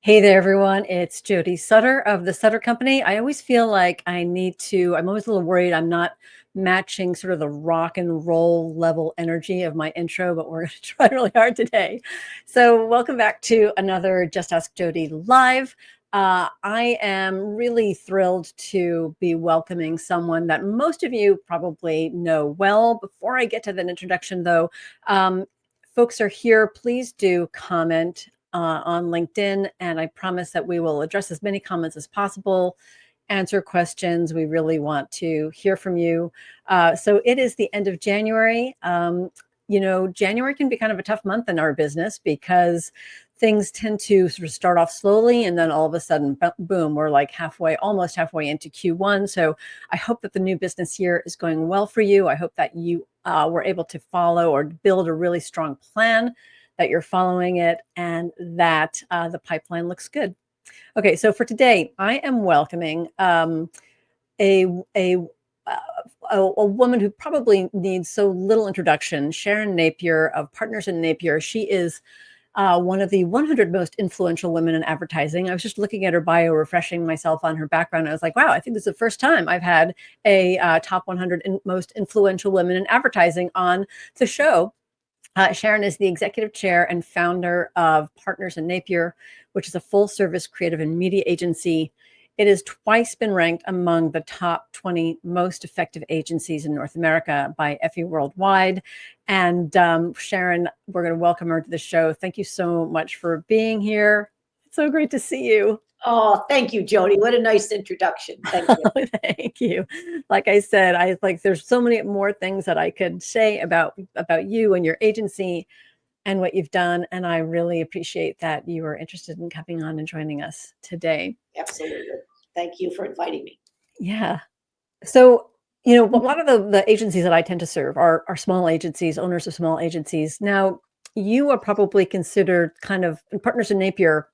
Hey there, everyone. It's Jody Sutter of the Sutter Company. I always feel like I'm always a little worried I'm not matching sort of the rock and roll level energy of my intro, but we're going to try really hard today. So, welcome back to another Just Ask Jody live. I am really thrilled to be welcoming someone that most of you probably know well. Before I get to that introduction, though, folks are here. Please do comment on LinkedIn, and I promise that we will address as many comments as possible, answer questions. We really want to hear from you. So it is the end of January. January can be kind of a tough month in our business because things tend to sort of start off slowly and then all of a sudden, boom, we're like almost halfway into Q1. So I hope that the new business year is going well for you. I hope that you were able to follow or build a really strong plan, that you're following it, and that the pipeline looks good. Okay, so for today, I am welcoming a, a, a woman who probably needs so little introduction, Sharon Napier of Partners Napier. She is one of the 100 most influential women in advertising. I was just looking at her bio, refreshing myself on her background. I was like, wow, I think this is the first time I've had a top 100 most influential women in advertising on the show. Sharon is the executive chair and founder of Partners Napier, which is a full-service creative and media agency. It has twice been ranked among the top 20 most effective agencies in North America by Effie Worldwide. And Sharon, we're going to welcome her to the show. Thank you so much for being here. It's so great to see you. Oh, thank you, Jody. What a nice introduction. Thank you. Thank you. Like I said, there's so many more things that I could say about you and your agency and what you've done. And I really appreciate that you are interested in coming on and joining us today. Absolutely. Thank you for inviting me. Yeah. So, a lot of the agencies that I tend to serve are small agencies, owners of small agencies. Now, you are probably considered kind of Partners Napier,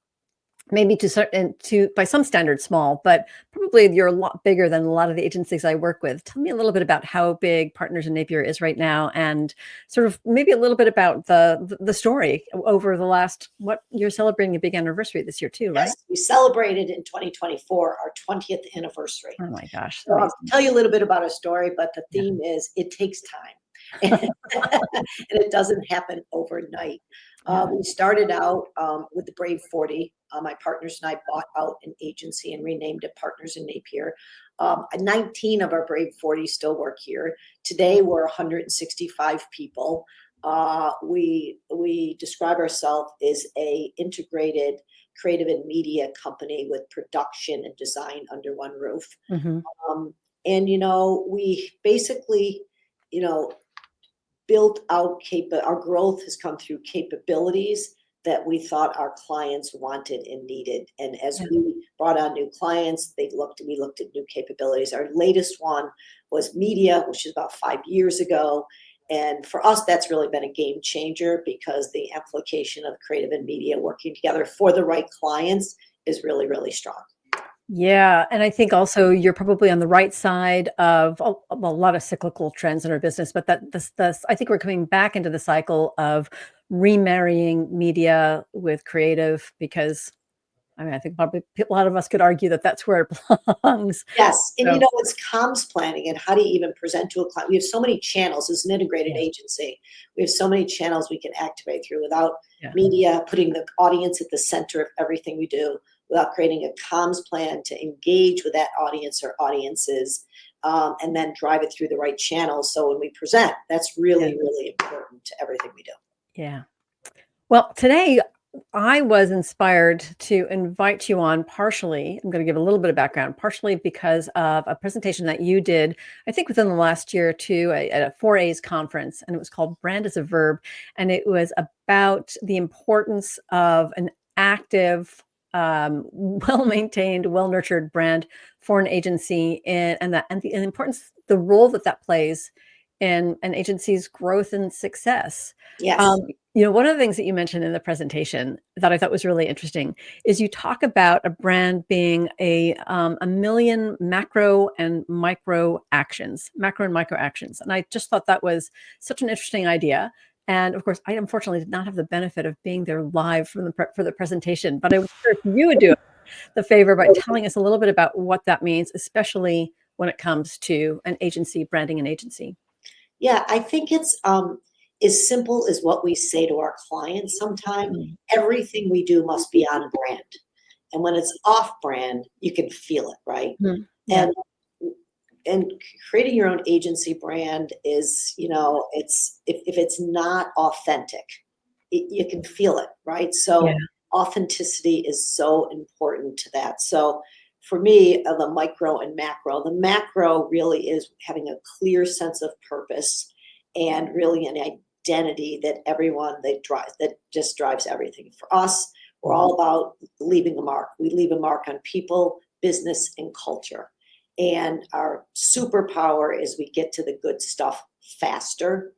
maybe to by some standards small, but probably you're a lot bigger than a lot of the agencies I work with. Tell me a little bit about how big Partners Napier is right now, and sort of maybe a little bit about the story over the last, you're celebrating a big anniversary this year too, right? Yes, we celebrated in 2024 our 20th anniversary. Oh my gosh. So I'll tell you a little bit about our story, but the theme is it takes time. And it doesn't happen overnight. We started out with the Brave 40. My partners and I bought out an agency and renamed it Partners Napier. 19 of our Brave 40 still work here. Today, we're 165 people. We describe ourselves as a integrated creative and media company with production and design under one roof. Mm-hmm. We basically, built out our growth has come through capabilities that we thought our clients wanted and needed. And as we brought on new clients, we looked at new capabilities. Our latest one was media, which is about 5 years ago. And for us, that's really been a game changer because the application of creative and media working together for the right clients is really, really strong. Yeah. And I think also you're probably on the right side of a lot of cyclical trends in our business, but I think we're coming back into the cycle of remarrying media with creative, because I think probably a lot of us could argue that that's where it belongs. Yes. And it's comms planning and how do you even present to a client? We have so many channels as an integrated agency. We have so many channels we can activate through without media, putting the audience at the center of everything we do, without creating a comms plan to engage with that audience or audiences, and then drive it through the right channels. So when we present, that's really, really important to everything we do. Yeah. Well, today I was inspired to invite you on partially. I'm going to give a little bit of background, partially because of a presentation that you did, I think within the last year or two, at a 4A's conference, and it was called Brand as a Verb. And it was about the importance of an active, well-maintained, well-nurtured brand for an agency, and the importance, the role that plays in an agency's growth and success. Yes. One of the things that you mentioned in the presentation that I thought was really interesting is you talk about a brand being a million macro and micro actions. And I just thought that was such an interesting idea. And of course, I unfortunately did not have the benefit of being there live for the presentation, but I was sure if you would do the favor by telling us a little bit about what that means, especially when it comes to an agency, branding an agency. Yeah, I think it's as simple as what we say to our clients. Sometimes Mm. everything we do must be on brand. And when it's off brand, you can feel it, right? Mhm. Yeah. And and creating your own agency brand is, it's if it's not authentic, you can feel it, right? Yeah. So authenticity is so important to that. So for me, the micro and macro, the macro really is having a clear sense of purpose and really an identity that that just drives everything. For us, we're all about leaving a mark. We leave a mark on people, business, and culture. And our superpower is we get to the good stuff faster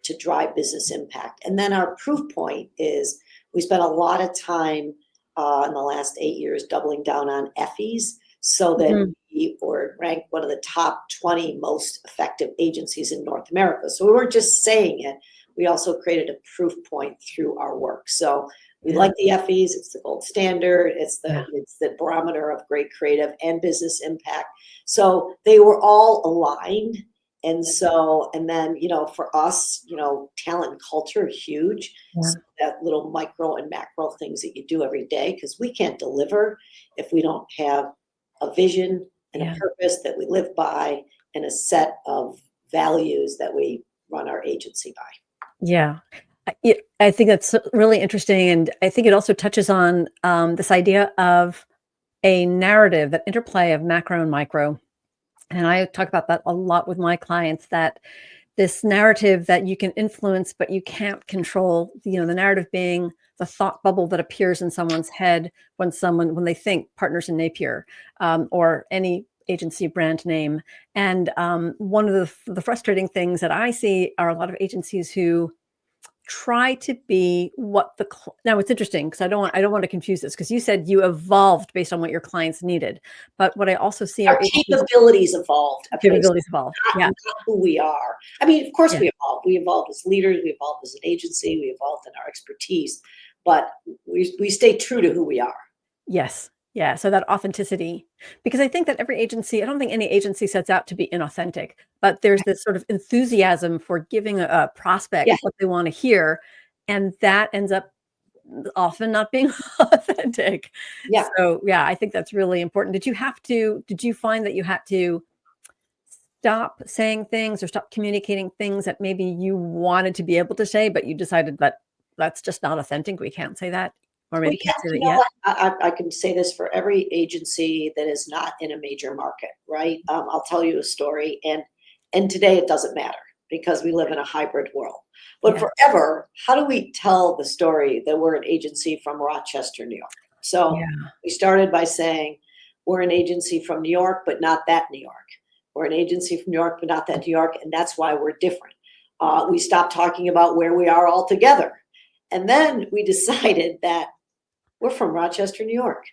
to drive business impact. And then our proof point is we spent a lot of time in the last 8 years doubling down on Effies so that Mhm. we were ranked one of the top 20 most effective agencies in North America. So we weren't just saying it, we also created a proof point through our work. So we Yeah. like the Effies, it's the gold standard, Yeah. it's the barometer of great creative and business impact. So they were all aligned. And so, and then, for us, talent and culture are huge. Yeah. So that little micro and macro things that you do every day, because we can't deliver if we don't have a vision and a Yeah. purpose that we live by and a set of values that we run our agency by. Yeah. I think that's really interesting, and I think it also touches on, this idea of a narrative, that interplay of macro and micro, and I talk about that a lot with my clients, that this narrative that you can influence, but you can't control, the narrative being the thought bubble that appears in someone's head when they think Partners in Napier, or any agency brand name. And, one of the frustrating things that I see are a lot of agencies who try to be what now it's interesting because I don't want to confuse this because you said you evolved based on what your clients needed. But what I also see are Our agencies capabilities evolved. Okay, so capabilities evolved. Yeah. not who we are. I mean, of course Yeah. we evolved. We evolved as leaders, we evolved as an agency, we evolved in our expertise, but we stay true to who we are. Yes. Yeah. So that authenticity, because I think that I don't think any agency sets out to be inauthentic, but there's this sort of enthusiasm for giving a prospect Yeah, what they want to hear. And that ends up often not being authentic. yeah. So yeah, I think that's really important. Did you find that you had to stop saying things or stop communicating things that maybe you wanted to be able to say, but you decided that that's just not authentic? We can't say that, or Well, maybe yeah, can't say you that know yet. what? I can say this for every agency that is not in a major market, right? I'll tell you a story, and today it doesn't matter because we live in a hybrid world. But Yeah. forever, how do we tell the story that we're an agency from Rochester, New York? So Yeah. we started by saying we're an agency from New York, but not that New York. We're an agency from New York, but not that New York, and that's why we're different. We stopped talking about where we are altogether. And then we decided that we're from Rochester, New York.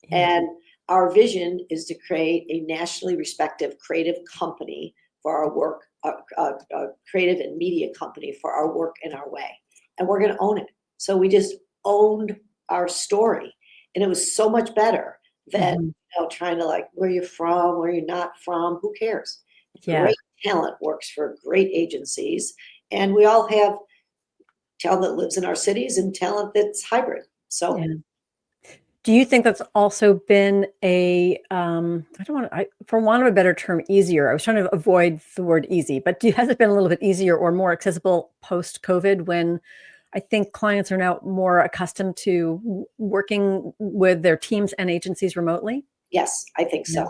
Yeah. And our vision is to create a nationally respected creative company for our work, a creative and media company for our work and our way. And we're going to own it. So we just owned our story. And it was so much better than Mhm. trying to like, where you're from, where you're not from, who cares? Yeah. Great talent works for great agencies. And we all have talent that lives in our cities and talent that's hybrid. So Yeah. Do you think that's also been I don't want to, for want of a better term, easier? I was trying to avoid the word easy, but has it been a little bit easier or more accessible post COVID when I think clients are now more accustomed to working with their teams and agencies remotely? yes, I think Yeah. so.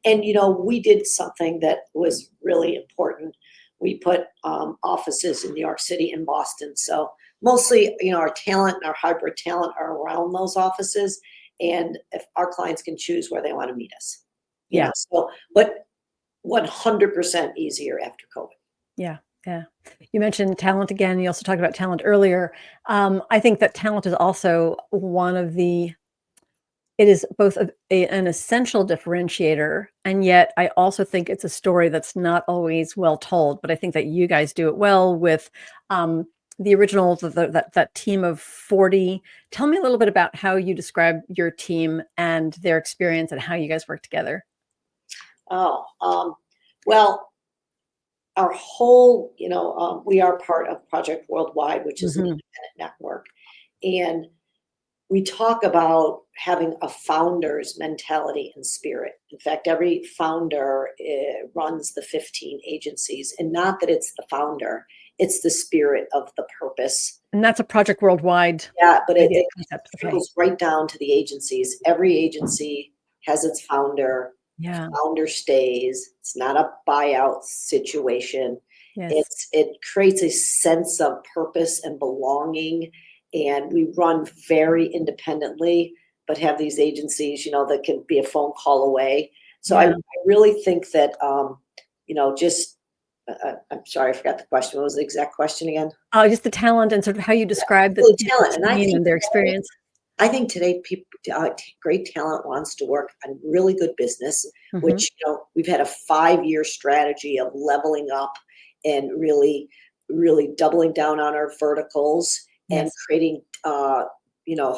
And we did something that was really important. We put offices in New York City and Boston. So mostly, our talent and our hybrid talent are around those offices. And if our clients can choose where they want to meet us, Yeah. so, but 100% easier after COVID. Yeah. Yeah. You mentioned talent again. You also talked about talent earlier. I think that talent is also it is both an essential differentiator, and yet I also think it's a story that's not always well told. But I think that you guys do it well with, um, the original, that team of 40. Tell me a little bit about how you describe your team and their experience and how you guys work together. Oh, well, our whole, we are part of Project Worldwide, which is an Mhm. independent network. And we talk about having a founder's mentality and spirit. In fact, every founder runs the 15 agencies, and not that it's the founder, it's the spirit of the purpose. And that's a Project Worldwide Yeah, but it, idea it concept. Okay. trickles right down to the agencies. Every agency has its founder. Yeah. Founder stays. It's not a buyout situation. Yes. It creates a sense of purpose and belonging. And we run very independently, but have these agencies, that can be a phone call away. So I Yeah. really think that, just, I'm sorry, I forgot the question. What was the exact question again? Just the talent and sort of how you describe the, Really the talent. And team and their experience. I think today people, great talent wants to work on really good business, Mhm. which, we've had a 5-year strategy of leveling up and really, really doubling down on our verticals and Yes. creating,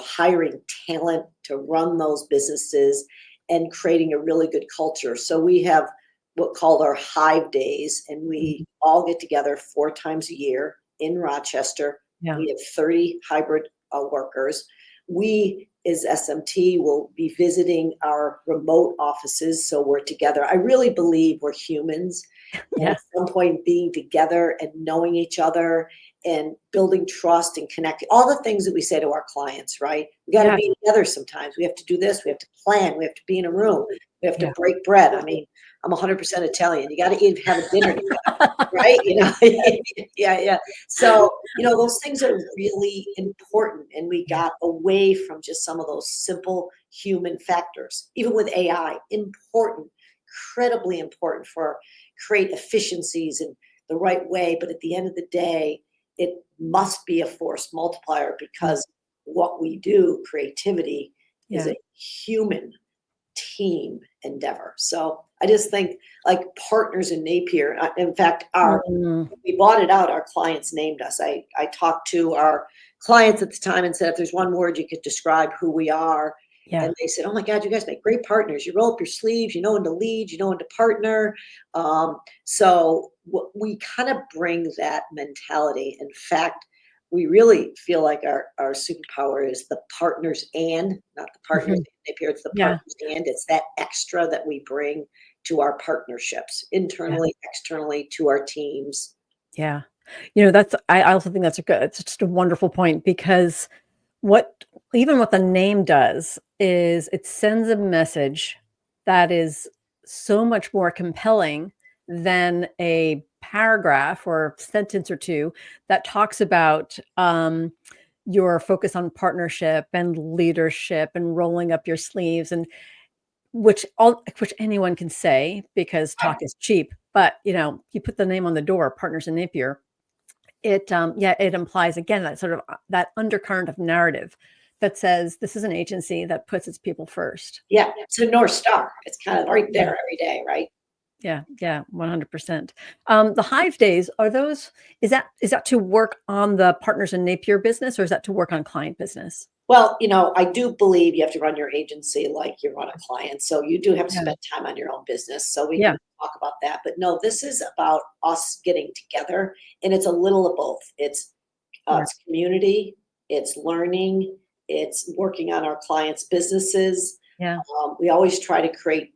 hiring talent to run those businesses and creating a really good culture. So we have what called our Hive Days, and we Mhm. all get together 4 times a year in Rochester. Yeah. We have 30 hybrid workers. We, as SMT, will be visiting our remote offices, so we're together. I really believe we're humans, and Yeah. at some point being together and knowing each other and building trust and connecting, all the things that we say to our clients, right? We got to Yeah. be together sometimes. We have to do this. We have to plan. We have to be in a room. We have to Yeah. break bread. I mean, I'm 100% Italian. You got to eat, have a dinner together, right? Yeah, yeah. So, those things are really important. And we Yeah. got away from just some of those simple human factors, even with AI, important, incredibly important for create efficiencies in the right way. But at the end of the day, it must be a force multiplier Mm. because what we do, creativity, is Yeah. a human team endeavor. So I just think like Partners in Napier, in fact, Mm. we bought it out, our clients named us. I talked to our clients at the time and said, if there's one word you could describe who we are. Yeah. And they said, oh my God, you guys make great partners. You roll up your sleeves, you know when to lead, you know when to partner. So we kind of bring that mentality. In fact, we really feel like our superpower is the partners and, not the partners Mhm. and Napier, it's the Yeah. partners and. It's that extra that we bring to our partnerships, Yeah. internally, externally, to our teams. Yeah. I also think it's just a wonderful point because what even what the name does is it sends a message that is so much more compelling than a paragraph or sentence or two that talks about your focus on partnership and leadership and rolling up your sleeves and which anyone can say because talk is cheap. But you put the name on the door, Partners in Napier, it implies again that sort of that undercurrent of narrative that says this is an agency that puts its people first. Yeah, it's a North Star. It's kind of right Yeah, there every day, right? yeah, yeah, 100%. The Hive days are those? Is that to work on the Partners in Napier business, or is that to work on client business? Well, I do believe you have to run your agency like you run a client. So you do have to Yeah, spend time on your own business. So we yeah, can talk about that. But no, this is about us getting together, and it's a little of both. yeah, It's community, it's learning, it's working on our clients' businesses. yeah, We always try to create,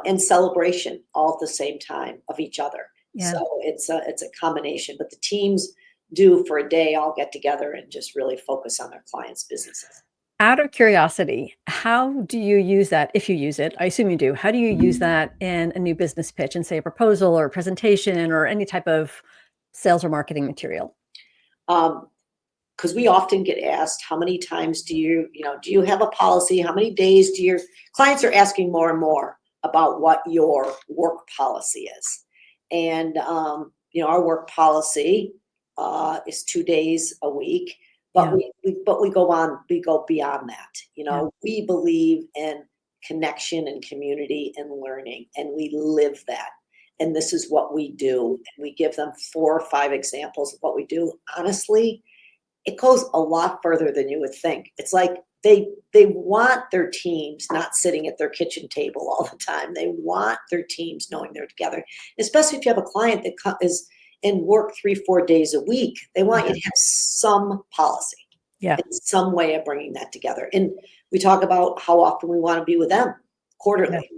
and celebration all at the same time of each other. yeah. So it's a combination, but the teams do for a day all get together and just really focus on their clients' businesses. Out of curiosity, how do you use that? If you use it, I assume you do. How do you use that in a new business pitch and say a proposal or a presentation or any type of sales or marketing material? Because we often get asked, how many times do you have a policy? How many days do your clients are asking more and more about what your work policy is? And, our work policy is 2 days a week, but Yeah, we go beyond that. yeah, We believe in connection and community and learning, and we live that. and this is what we do. And we give them 4 or 5 examples of what we do. Honestly, it goes a lot further than you would think. It's like they want their teams not sitting at their kitchen table all the time. They want their teams knowing they're together, especially if you have a client that is in work 3-4 days a week. They want you to have some policy, Yeah. some way of bringing that together. And we talk about how often we want to be with them quarterly.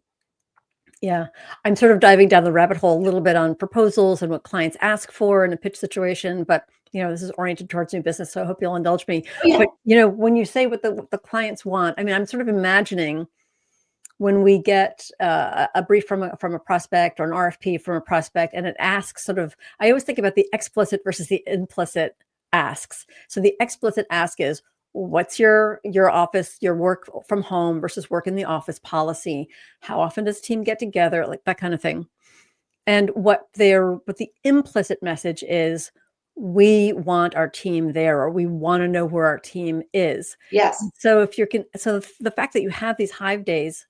Yeah. I'm sort of diving down the rabbit hole a little bit on proposals and what clients ask for in a pitch situation, but this is oriented towards new business, so I hope you'll indulge me. Oh, yeah. But when you say what the clients want, I mean, I'm sort of imagining when we get a brief from a prospect or an RFP from a prospect, and it asks I always think about the explicit versus the implicit asks. So the explicit ask is, what's your office, your work from home versus work in the office policy? How often does the team get together? Like that kind of thing. And what the implicit message is, we want our team there, or we want to know where our team is. Yes. So the fact that you have these hive days,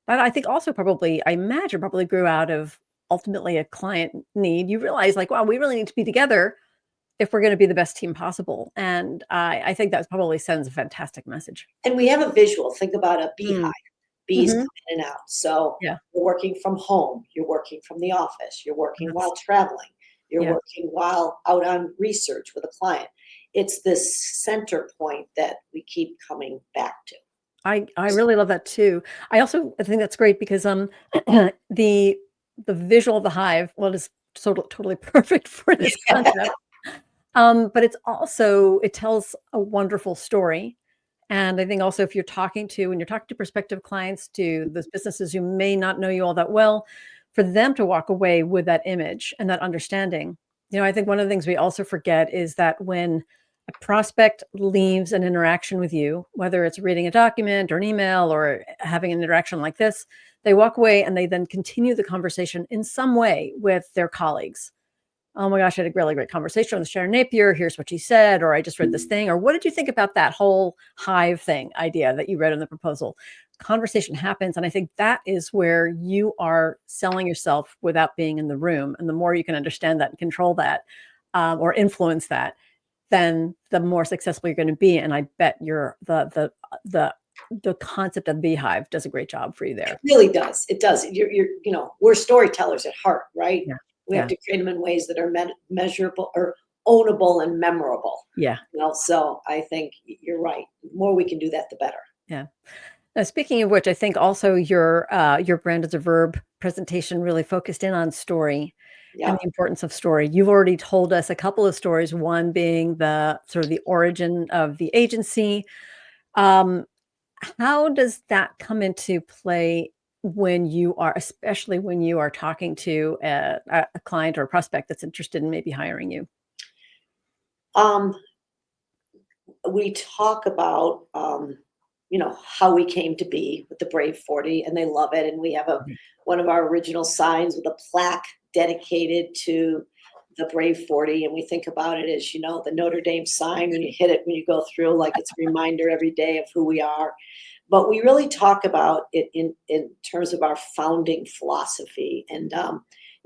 that I think also I imagine probably grew out of ultimately a client need. You realize wow, we really need to be together if we're going to be the best team possible. And I think that probably sends a fantastic message. And we have a visual. Think about a beehive. Bees come in and out. So Yeah. you're working from home. You're working from the office. You're working while traveling. You're working while out on research with a client. It's this center point that we keep coming back to. I really love that too. I think that's great because the visual of the hive, well, is totally perfect for this concept. But it tells a wonderful story. And I think also when you're talking to prospective clients, to those businesses who may not know you all that well, for them to walk away with that image and that understanding. I think one of the things we also forget is that when a prospect leaves an interaction with you, whether it's reading a document or an email or having an interaction like this, they walk away and they then continue the conversation in some way with their colleagues. Oh my gosh, I had a really great conversation with Sharon Napier. Here's what she said, or I just read this thing, or what did you think about that whole hive thing idea that you read in the proposal? Conversation happens. And I think that is where you are selling yourself without being in the room. And the more you can understand that and control that or influence that, then the more successful you're going to be. And I bet the concept of beehive does a great job for you there. It really does. It does. We're storytellers at heart, right? Yeah. We have to create them in ways that are measurable or ownable and memorable. Yeah. So I think you're right. The more we can do that, the better. Yeah. Now, speaking of which, I think also your brand as a verb presentation really focused in on story and the importance of story. You've already told us a couple of stories, one being the sort of the origin of the agency. How does that come into play especially when you are talking to a client or a prospect that's interested in maybe hiring you? We talk about, how we came to be with the Brave 40, and they love it. And we have one of our original signs with a plaque dedicated to the Brave 40. And we think about it as, the Notre Dame sign when you hit it, when you go through, like it's a reminder every day of who we are. But we really talk about it in terms of our founding philosophy. And,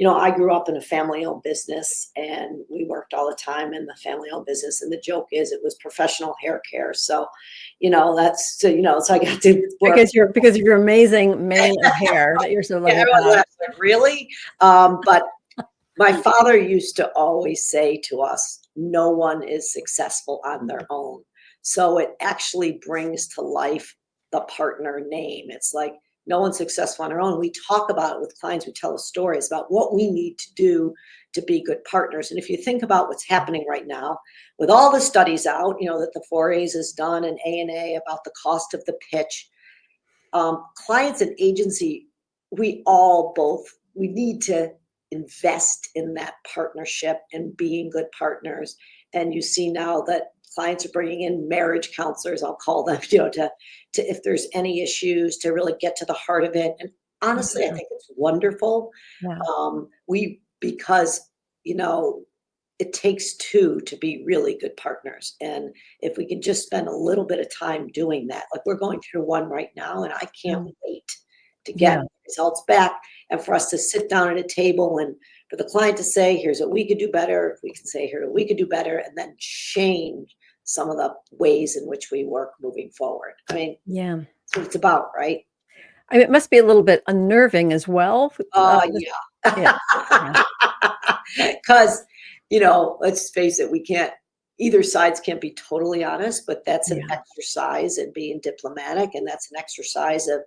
I grew up in a family-owned business, and we worked all the time in the family-owned business. And the joke is it was professional hair care. So, so I got to work. Because of your amazing mane of hair that you're so lucky about. Really? But my father used to always say to us, no one is successful on their own. So it actually brings to life the partner name. It's like no one's successful on their own. We talk about it with clients. We tell stories about what we need to do to be good partners. And if you think about what's happening right now, with all the studies out, that the 4A's has done and ANA about the cost of the pitch, clients and agency, we need to invest in that partnership and being good partners. And you see now that clients are bringing in marriage counselors, I'll call them, to if there's any issues, to really get to the heart of it. And honestly, I think it's wonderful. Yeah. Because, it takes two to be really good partners. And if we can just spend a little bit of time doing that, like we're going through one right now, and I can't wait to get results back, and for us to sit down at a table and for the client to say, here's what we could do better. We can say, here, we could do better, and then change some of the ways in which we work moving forward. I mean, Yeah. that's what it's about, right? I mean, it must be a little bit unnerving as well. Yeah. Yeah. Because, let's face it, either sides can't be totally honest, but that's an Yeah. exercise in being diplomatic, and that's an exercise of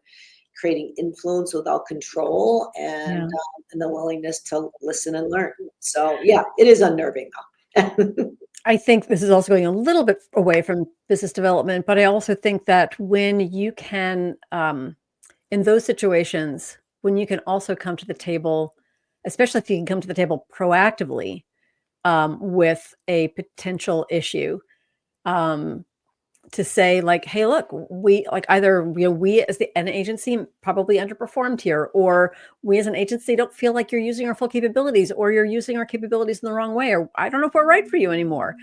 creating influence without control Yeah. and the willingness to listen and learn. So, yeah, it is unnerving though. I think this is also going a little bit away from business development, but I also think that when you can, in those situations, when you can also come to the table, especially if you can come to the table proactively, with a potential issue, um, to say like, "Hey, look, we like either we as an agency probably underperformed here, or we as an agency don't feel like you're using our full capabilities, or you're using our capabilities in the wrong way, or I don't know if we're right for you anymore."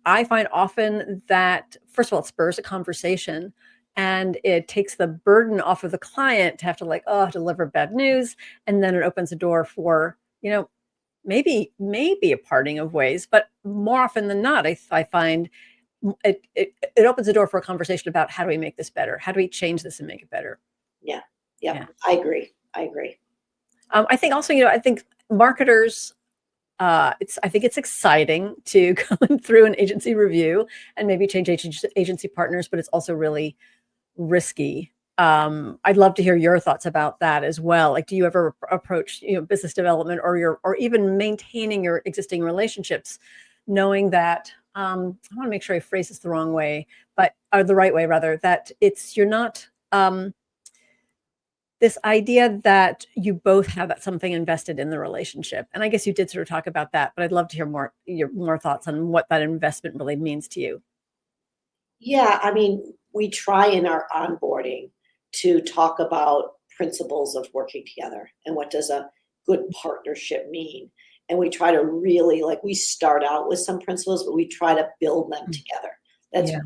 I find often that, first of all, it spurs a conversation and it takes the burden off of the client to have to like, oh, deliver bad news. And then it opens the door for, maybe a parting of ways, but more often than not, I find it opens the door for a conversation about how do we make this better? How do we change this and make it better? Yeah. Yeah. Yeah. I agree. I agree. I think also, I think marketers, I think it's exciting to go through an agency review and maybe change agency partners, but it's also really risky. I'd love to hear your thoughts about that as well. Like, do you ever approach, business development or even maintaining your existing relationships, knowing that, I want to make sure I phrase this the wrong way, or the right way rather, that you're not, this idea that you both have something invested in the relationship. And I guess you did sort of talk about that, but I'd love to hear your more thoughts on what that investment really means to you. Yeah. I mean, we try in our onboarding to talk about principles of working together and what does a good partnership mean. And we try to really, like, we start out with some principles, but we try to build them together. That's, Yeah.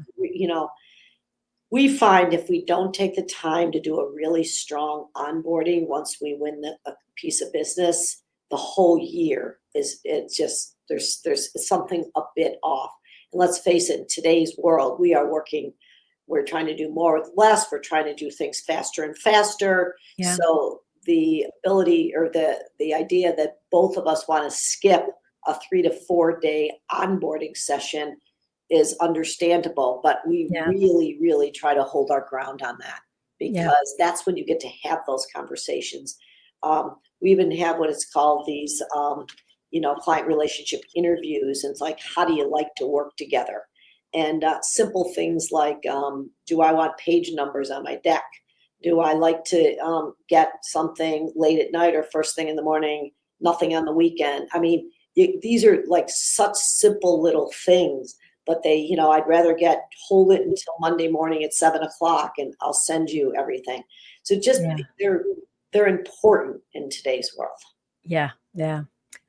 We find if we don't take the time to do a really strong onboarding once we win a piece of business, the whole year it's just there's something a bit off. And let's face it, in today's world, we're trying to do more with less. We're trying to do things faster and faster. Yeah. So the ability or the idea that both of us want to skip a 3 to 4 day onboarding session is understandable, but we Yeah. really, really try to hold our ground on that Yeah. because that's when you get to have those conversations. We even have what it's called these, client relationship interviews. And it's like, how do you like to work together? And simple things like, do I want page numbers on my deck? Do I like to get something late at night or first thing in the morning, nothing on the weekend? I mean, these are like such simple little things. But I'd rather hold it until Monday morning at 7:00 and I'll send you everything. So just Yeah. they're important in today's world. Yeah. Yeah.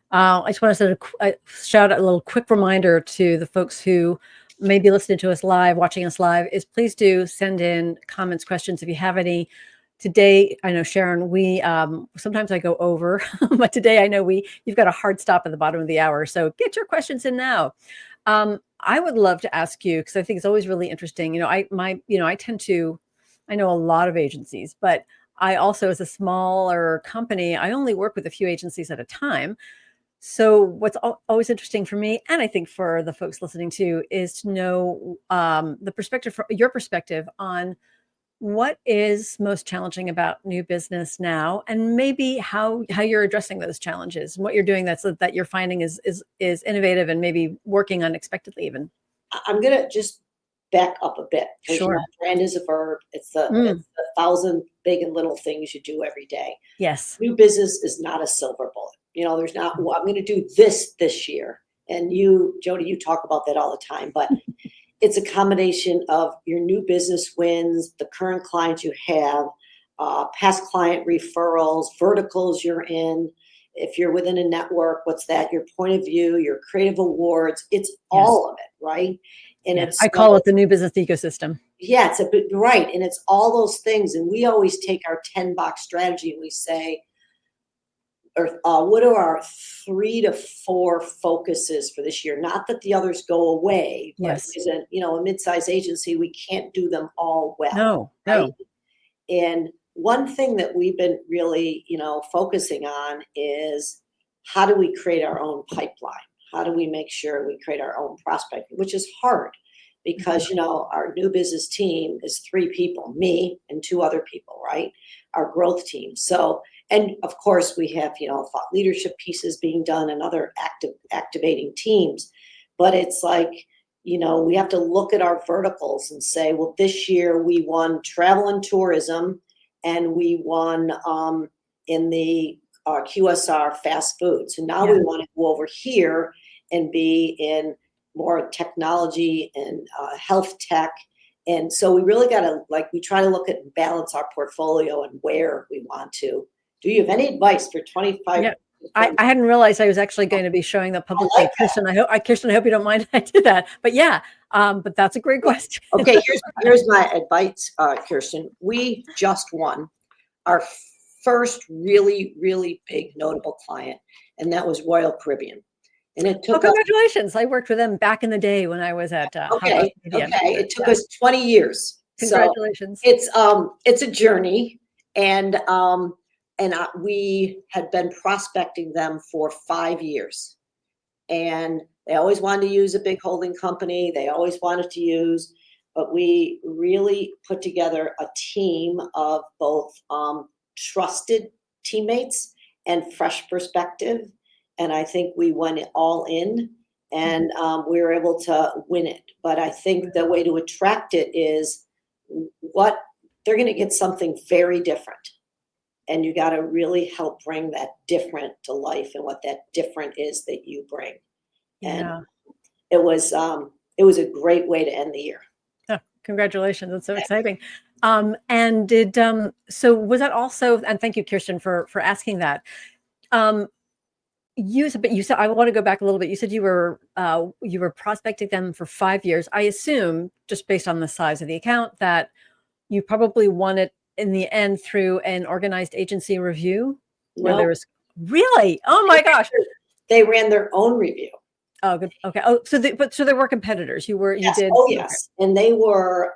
I just want to send shout out a little quick reminder to the folks who may be listening to us live, watching us live, is please do send in comments, questions if you have any. Today, I know, Sharon, we sometimes I go over, but today I know you've got a hard stop at the bottom of the hour. So get your questions in now. I would love to ask you, because I think it's always really interesting. I know a lot of agencies, but I also, as a smaller company, I only work with a few agencies at a time. So what's always interesting for me, and I think for the folks listening too, is to know your perspective on what is most challenging about new business now, and maybe how you're addressing those challenges and what you're doing that you're finding is innovative and maybe working unexpectedly even. I'm gonna just back up a bit because Sure. brand is a verb. It's the 1,000 big and little things you do every day. Yes. New business is not a silver bullet. There's not, well, I'm going to do this year. And you, Jody, you talk about that all the time, but it's a combination of your new business wins, the current clients you have, past client referrals, verticals you're in. If you're within a network, what's that? Your point of view, your creative awards, it's all of it, right? And I call it the new business ecosystem. Yeah, it's a bit right. And it's all those things. And we always take our 10-box strategy and we say, or what are our 3 to 4 focuses for this year? Not that the others go away, but Yes. as a mid-sized agency, we can't do them all well, No, right? no. And one thing that we've been really, focusing on is how do we create our own pipeline? How do we make sure we create our own prospecting, which is hard because, our new business team is 3 people, me and 2 other people, right? Our growth team. So, and of course we have, thought leadership pieces being done and other activating teams. But it's like, we have to look at our verticals and say, well, this year we won travel and tourism and we won in the QSR fast food. So now we want to go over here and be in more technology and health tech. And so we really got to, we try to look at and balance our portfolio and where we want to. Do you have any advice for 25? Yeah. I hadn't realized I was actually going to be showing that publicly. Kirsten, I hope you don't mind I did that. But yeah, but that's a great question. Okay, here's my advice, Kirsten. We just won our first really, really big notable client, and that was Royal Caribbean. And it took congratulations. I worked with them back in the day when I was at okay. It took us 20 years. Congratulations. So it's a journey, and we had been prospecting them for 5 years. And they always wanted to use a big holding company. They always wanted to use, but we really put together a team of both trusted teammates and fresh perspective. And I think we went all in and we were able to win it. But I think the way to attract it is what they're going to get something very different. And you got to really help bring that different to life and what that different is that you bring. And it was a great way to end the year. Oh, congratulations. That's so exciting. And did, so was that also, and thank you, Kirsten, for asking that. You said, I want to go back a little bit. You said you were prospecting them for 5 years. I assume, just based on the size of the account, that you probably won it in the end through an organized agency review where there was really, oh my gosh. They ran their own review. Oh, good. Okay. Oh, so there were competitors. You did. Oh, yes. Okay. And they were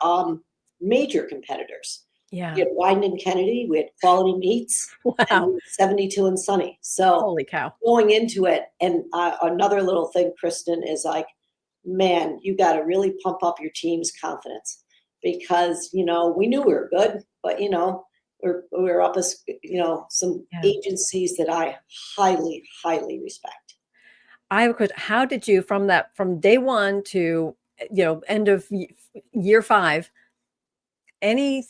major competitors. Yeah. We had Wyden and Kennedy. We had Quality Meats. Wow. 72 and Sunny. So holy cow. Going into it. And another little thing, Kristen, is like, man, you got to really pump up your team's confidence because, we knew we were good, but, we're up as, some agencies that I highly, highly respect. I have a question. How did you, from day one to, end of year 5, any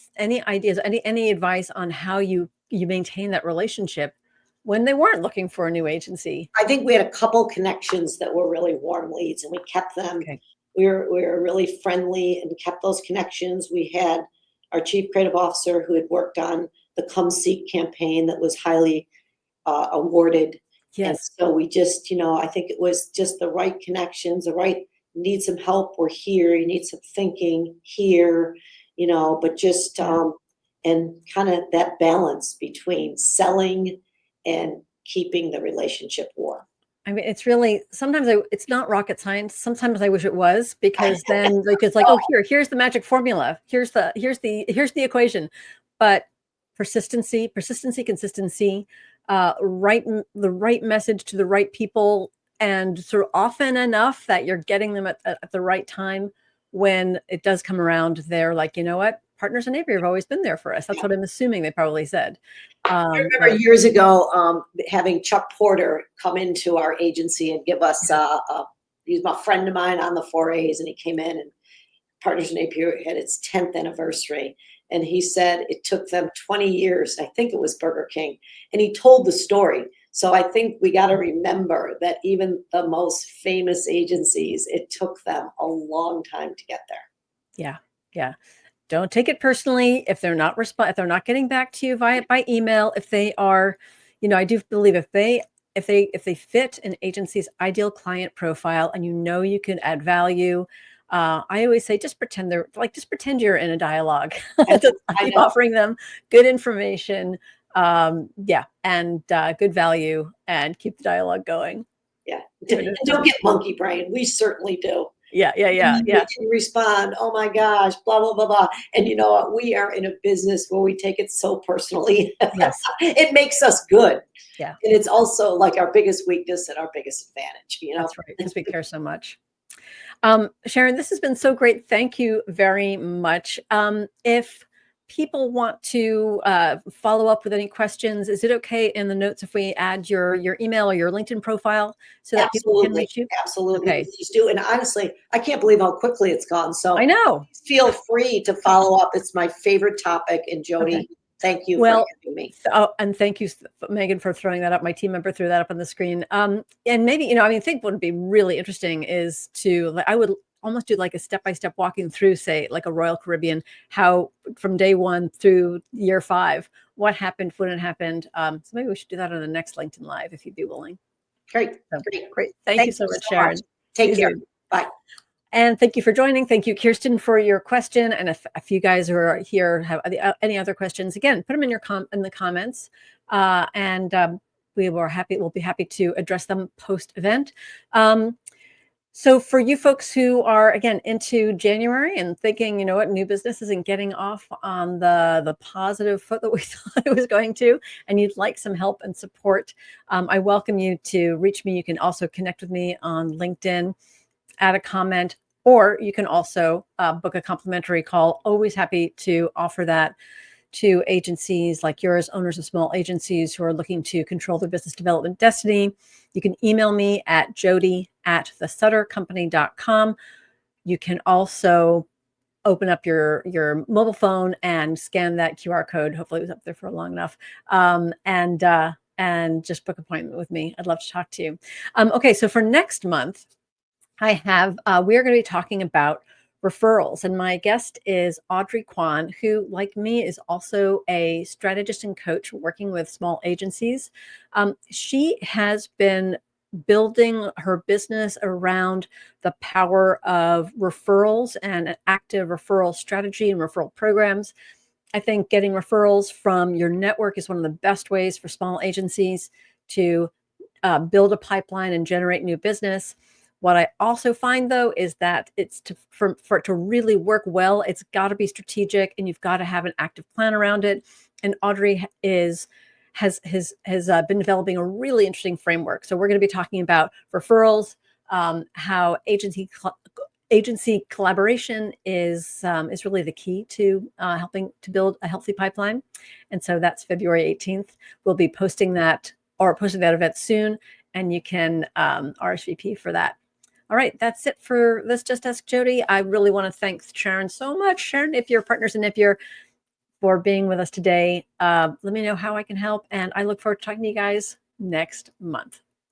ideas, any advice on how you maintain that relationship when they weren't looking for a new agency? I think we had a couple connections that were really warm leads and we kept them. Okay. We were really friendly and kept those connections. We had our chief creative officer who had worked on the Come Seek campaign that was highly awarded. Yes. And so we just, I think it was just the right connections, need some help, we're here, you need some thinking here, but just, and kind of that balance between selling and keeping the relationship warm. I mean, it's really, sometimes it's not rocket science. Sometimes I wish it was, because then it's like, oh, here's the magic formula. Here's the equation. But consistency, the right message to the right people, and sort of often enough that you're getting them at the right time when it does come around. They're like, you know what? Partners Napier have always been there for us. That's what I'm assuming they probably said. I remember years ago having Chuck Porter come into our agency and give us, he's a friend of mine on the 4As, and he came in, and Partners Napier had its 10th anniversary. And he said it took them 20 years. I think it was Burger King. And he told the story. So I think we got to remember that even the most famous agencies, it took them a long time to get there. Yeah. Yeah. Don't take it personally if they're not if they're not getting back to you by email. If they are, I do believe if they fit an agency's ideal client profile and you can add value, I always say, just pretend just pretend you're in a dialogue. I Keep know. offering them good information, yeah, and good value, and keep the dialogue going. Yeah. And don't get monkey brain. We certainly do. Yeah. You can respond, oh my gosh, blah, blah, blah, blah. And you know what? We are in a business where we take it so personally. Yes. It makes us good. Yeah. And it's also like our biggest weakness and our biggest advantage, That's right, because we care so much. Sharon, this has been so great. Thank you very much. If people want to follow up with any questions, is it okay in the notes if we add your email or your LinkedIn profile so that people can reach you? Absolutely. Okay. Please do. And honestly, I can't believe how quickly it's gone. So I know. feel free to follow up. It's my favorite topic. And Jody, Okay. thank you for having me. And thank you, Megan, for throwing that up. My team member threw that up on the screen. And maybe, I think what would be really interesting is I would almost do like a step-by-step walking through, say, like a Royal Caribbean, how from day 1 through year 5, what happened, when it happened. So maybe we should do that on the next LinkedIn Live if you'd be willing. Great. Great. Thank you so much, Sharon. Take care. Bye. And thank you for joining. Thank you, Kirsten, for your question. And if you guys who are here have any other questions, again, put them in the comments, and we'll be happy to address them post-event. So for you folks who are, again, into January and thinking, you know what, new business isn't getting off on the positive foot that we thought it was going to, and you'd like some help and support, I welcome you to reach me. You can also connect with me on LinkedIn, add a comment, or you can also book a complimentary call. Always happy to offer that to agencies like yours, owners of small agencies who are looking to control their business development destiny. You can email me at jody@thesuttercompany.com. You can also open up your mobile phone and scan that QR code. Hopefully it was up there for long enough. And just book an appointment with me. I'd love to talk to you. Okay, so for next month, we are going to be talking about referrals. And my guest is Audrey Kwan, who, like me, is also a strategist and coach working with small agencies. She has been building her business around the power of referrals and an active referral strategy and referral programs. I think getting referrals from your network is one of the best ways for small agencies to build a pipeline and generate new business. What I also find, though, is that for it to really work well, it's got to be strategic, and you've got to have an active plan around it. And Audrey has been developing a really interesting framework. So we're going to be talking about referrals, how agency collaboration is really the key to helping to build a healthy pipeline. And so that's February 18th. We'll be posting that event soon, and you can RSVP for that. All right, that's it for this Just Ask Jody. I really want to thank Sharon so much, Sharon Napier, Partners Napier, for being with us today. Let me know how I can help, and I look forward to talking to you guys next month.